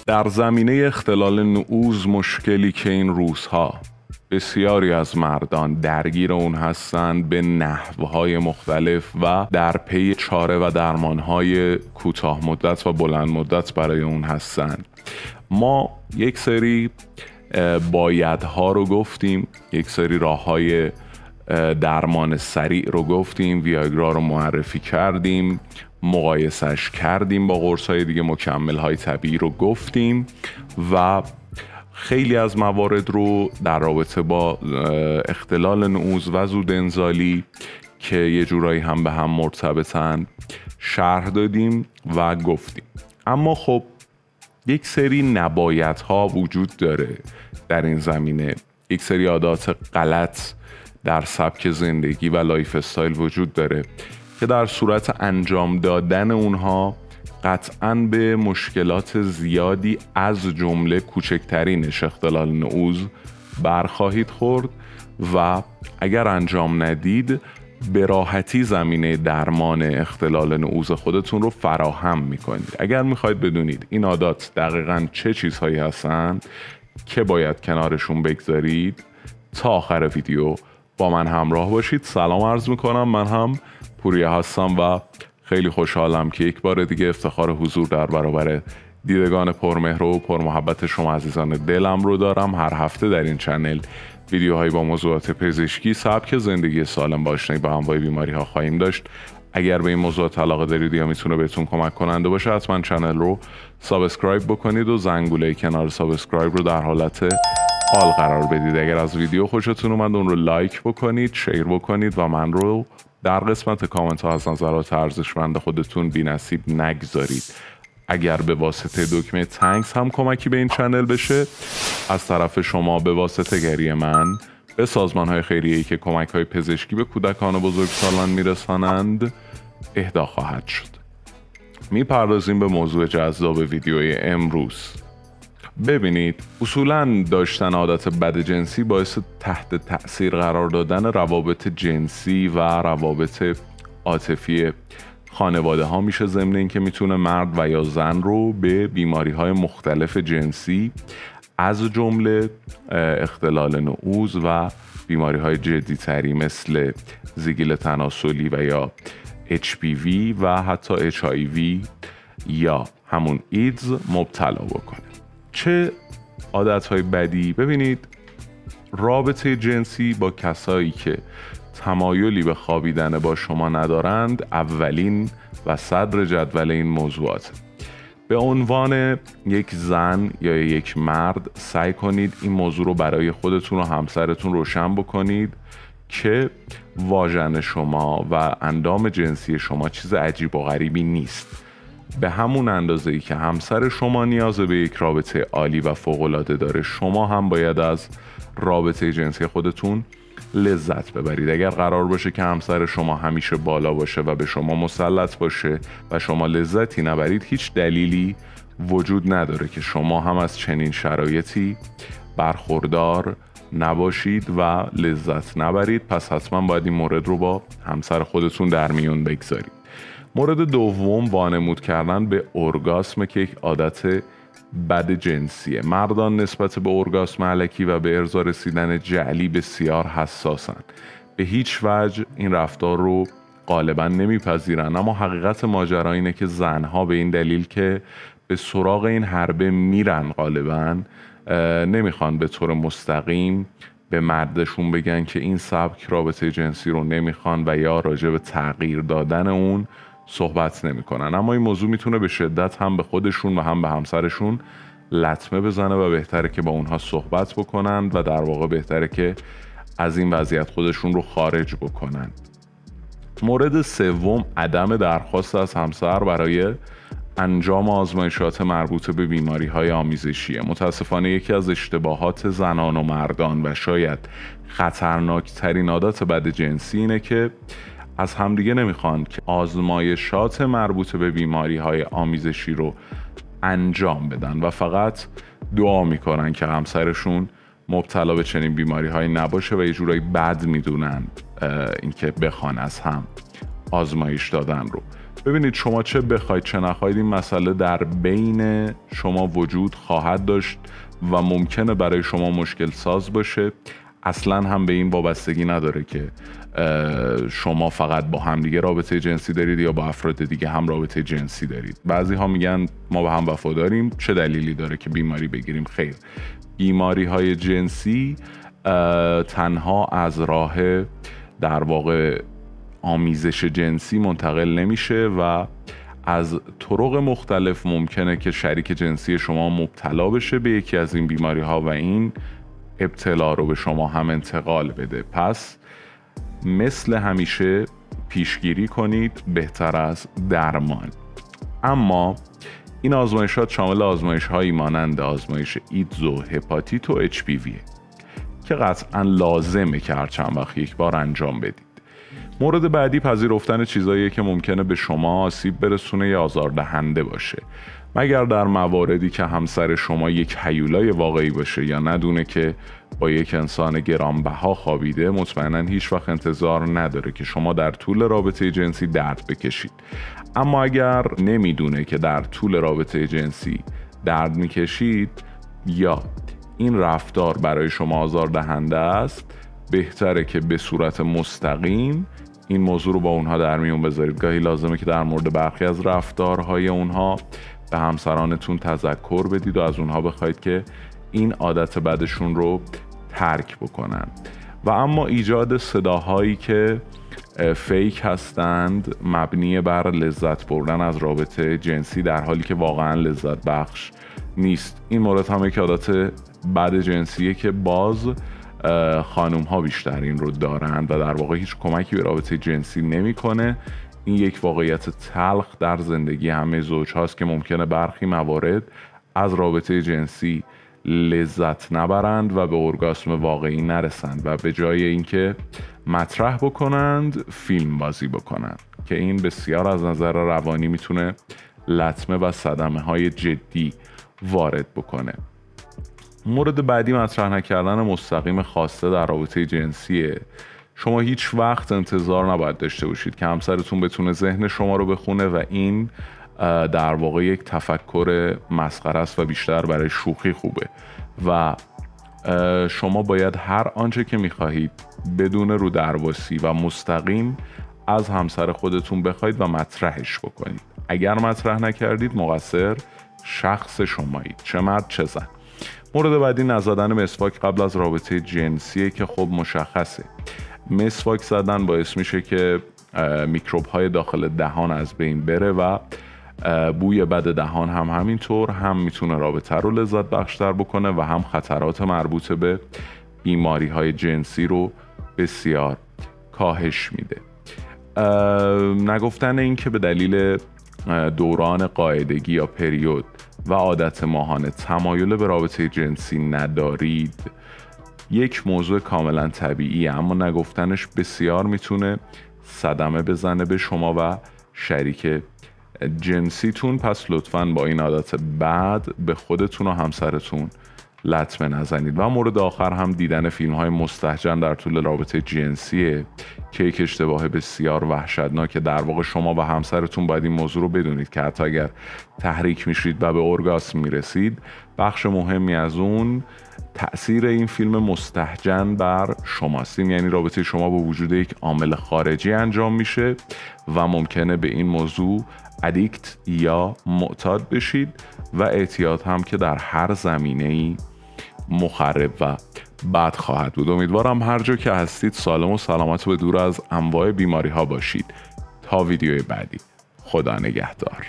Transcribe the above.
در زمینه اختلال نعوذ مشکلی که این روزها بسیاری از مردان درگیر اون هستند به نحوهای مختلف و در پی چاره و درمانهای کوتاه مدت و بلند مدت برای اون هستند. ما یک سری بایدها رو گفتیم، یک سری راههای درمان سریع رو گفتیم، ویاگرا رو معرفی کردیم، مقایسش کردیم با قرص‌های دیگه، مکمل‌های طبیعی رو گفتیم و خیلی از موارد رو در رابطه با اختلال نعوذ و زود انزالی که یه جورایی هم به هم مرتبطن شرح دادیم و گفتیم. اما خب یک سری نبایدها وجود داره در این زمینه، یک سری عادات غلط در سبک زندگی و لایف استایل وجود داره که در صورت انجام دادن اونها قطعاً به مشکلات زیادی از جمله کوچکترینش اختلال نعوذ برخواهید خورد و اگر انجام ندید به راحتی زمینه درمان اختلال نعوذ خودتون رو فراهم میکنید. اگر میخواید بدونید این عادات دقیقاً چه چیزهایی هستند که باید کنارشون بگذارید، تا آخر ویدیو با من همراه باشید. سلام عرض میکنم، من هم پوریا هستم و خیلی خوشحالم که یک بار دیگه افتخار حضور در برابر دیدگان پرمهر و پرمحبت شما عزیزان دلم رو دارم. هر هفته در این چنل ویدیوهایی با موضوعات پزشکی، سبک زندگی سالم با آشنایی با انواع بیماری ها خواهیم داشت. اگر به این موضوعات علاقه دارید یا میتونه بهتون کمک کننده باشه، حتما چنل رو سابسکرایب بکنید و زنگوله کنار سابسکرایب رو در حالت آل قرار بدید. اگر از ویدیو خوشتون اومد اون رو لایک بکنید، شیر بکنید و من رو در قسمت کامنت ها از نظرات ارزشمند خودتون بی‌نصیب نگذارید. اگر به واسطه دکمه تانکس هم کمکی به این چنل بشه از طرف شما به واسطه گری من به سازمان های خیریه‌ای که کمک های پزشکی به کودکان و بزرگسالان میرسانند اهدا خواهد شد. میپردازیم به موضوع جذاب ویدیوی امروز. ببینید، اصولاً داشتن عادت بد جنسی باعث تحت تأثیر قرار دادن روابط جنسی و روابط عاطفی خانواده ها میشه، ضمن اینکه میتونه مرد و یا زن رو به بیماری های مختلف جنسی از جمله اختلال نعوذ و بیماری های جدی تری مثل زیگیل تناسلی و یا HPV و حتی HIV یا همون ایدز مبتلا بکنه. چه عادتهای بدی؟ ببینید، رابطه جنسی با کسایی که تمایلی به خوابیدن با شما ندارند اولین و صدر جدول این موضوعات. به عنوان یک زن یا یک مرد سعی کنید این موضوع رو برای خودتون و همسرتون روشن بکنید که واژن شما و اندام جنسی شما چیز عجیب و غریبی نیست. به همون اندازه‌ای که همسر شما نیاز به یک رابطه عالی و فوق‌العاده داره، شما هم باید از رابطه جنسی خودتون لذت ببرید. اگر قرار باشه که همسر شما همیشه بالا باشه و به شما مسلط باشه و شما لذتی نبرید، هیچ دلیلی وجود نداره که شما هم از چنین شرایطی برخوردار نباشید و لذت نبرید. پس حتما باید این مورد رو با همسر خودتون در میون بگذارید. مورد دوم، وانمود کردن به ارگاسم که یک عادت بد جنسیه. مردان نسبت به ارگاسم الکی و به ارضا رسیدن جعلی بسیار حساسن. به هیچ وجه این رفتار رو غالبا نمیپذیرن، اما حقیقت ماجرا اینه که زنها به این دلیل که به سراغ این حربه میرن غالبا نمیخوان به طور مستقیم به مردشون بگن که این سبک رابطه جنسی رو نمیخوان و یا راجع به تغییر دادن اون صحبت نمیکنن. اما این موضوع میتونه به شدت هم به خودشون و هم به همسرشون لطمه بزنه و بهتره که با اونها صحبت بکنن و در واقع بهتره که از این وضعیت خودشون رو خارج بکنن. مورد سوم، عدم درخواست از همسر برای انجام آزمایشات مربوط به بیماری‌های آمیزشیه. متاسفانه یکی از اشتباهات زنان و مردان و شاید خطرناکترین عادت بد جنسی اینه که از همدیگه نمیخوان که آزمایشات مربوط به بیماری‌های آمیزشی رو انجام بدن و فقط دعا میکنن که همسرشون مبتلا به چنین بیماری‌هایی نباشه و یه جورایی بد میدونن اینکه بخوان از هم آزمایش دادن رو. ببینید شما چه بخواید چه نخواید این مسئله در بین شما وجود خواهد داشت و ممکنه برای شما مشکل ساز باشه. اصلا هم به این وابستگی نداره که شما فقط با همدیگه رابطه جنسی دارید یا با افراد دیگه هم رابطه جنسی دارید. بعضی ها میگن ما به هم وفاداریم، چه دلیلی داره که بیماری بگیریم؟ خیر، بیماری های جنسی تنها از راه در واقع آمیزش جنسی منتقل نمیشه و از طرق مختلف ممکنه که شریک جنسی شما مبتلا بشه به یکی از این بیماری ها و این ابتلا رو به شما هم انتقال بده. پس مثل همیشه پیشگیری کنید بهتر از درمان. اما این آزمایشات شامل آزمایش هایی مانند آزمایش ایدز و هپاتیت و HPV که قطعا لازمه که هر چند وقت یک بار انجام بدید. مورد بعدی پذیرفتن چیزاییه که ممکنه به شما آسیب برسونه یا آزاردهنده باشه، مگر در مواردی که همسر شما یک هیولای واقعی باشه یا ندونه که با یک انسان گرانبها خوابیده. مطمئنا هیچ وقت انتظار نداره که شما در طول رابطه جنسی درد بکشید. اما اگر نمیدونه که در طول رابطه جنسی درد میکشید یا این رفتار برای شما آزاردهنده است، بهتره که به صورت مستقیم این موضوع رو با اونها در میون بذارید. گاهی لازمه که در مورد برخی از رفتارهای اونها به همسرانتون تذکر بدید و از اونها بخواید که این عادت بدشون رو ترک بکنن. و اما ایجاد صداهایی که فیک هستند، مبنی بر لذت بردن از رابطه جنسی در حالی که واقعا لذت بخش نیست. این مورد هم یک عادت بد جنسیه که باز خانوم ها بیشتر این رو دارند و در واقع هیچ کمکی به رابطه جنسی نمیکنه. این یک واقعیت تلخ در زندگی همه زوج هاست که ممکنه برخی موارد از رابطه جنسی لذت نبرند و به ارگاسم واقعی نرسند و به جای اینکه مطرح بکنند فیلم بازی بکنند که این بسیار از نظر روانی میتونه لطمه و صدمه های جدی وارد بکنه. مورد بعدی مطرح نکردن مستقیم خواسته در رابطه جنسیه. شما هیچ وقت انتظار نباید داشته باشید که همسرتون بتونه ذهن شما رو بخونه و این در واقع یک تفکر مسخره است و بیشتر برای شوخی خوبه و شما باید هر آنچه که میخواهید بدون رو درواسی و مستقیم از همسر خودتون بخواید و مطرحش بکنید. اگر مطرح نکردید مقصر شخص شمایید، چه مرد چه زن. مورد بعدی نزدن مسواک قبل از رابطه جنسیه که خب مشخصه. مسواک زدن باعث میشه که میکروب های داخل دهان از بین بره و بوی بد دهان هم همینطور هم میتونه رابطه رو لذت بخشتر بکنه و هم خطرات مربوط به بیماری های جنسی رو بسیار کاهش میده. نگفتن این که به دلیل دوران قاعدگی یا پریود و عادت ماهانه تمایل به رابطه جنسی ندارید یک موضوع کاملا طبیعیه، اما نگفتنش بسیار میتونه صدمه بزنه به شما و شریک جنسیتون. پس لطفاً با این عادت بد به خودتون و همسرتون لطمه نزنید. و مورد آخر هم دیدن فیلم های مستهجن در طول رابطه جنسیه که یک اشتباه بسیار وحشتناکه. در واقع شما و همسرتون باید این موضوع رو بدونید که حتی اگر تحریک میشید و به ارگاسم میرسید، بخش مهمی از اون تأثیر این فیلم مستهجن بر شماست. یعنی رابطه شما با وجود یک عامل خارجی انجام میشه و ممکنه به این موضوع ادیکت یا معتاد بشید و اعتیاد هم که در هر زمینه‌ای مخرب و بد خواهد بود. امیدوارم هر جا که هستید سالم و سلامت و دور از انواع بیماری ها باشید. تا ویدیوی بعدی، خدا نگهدار.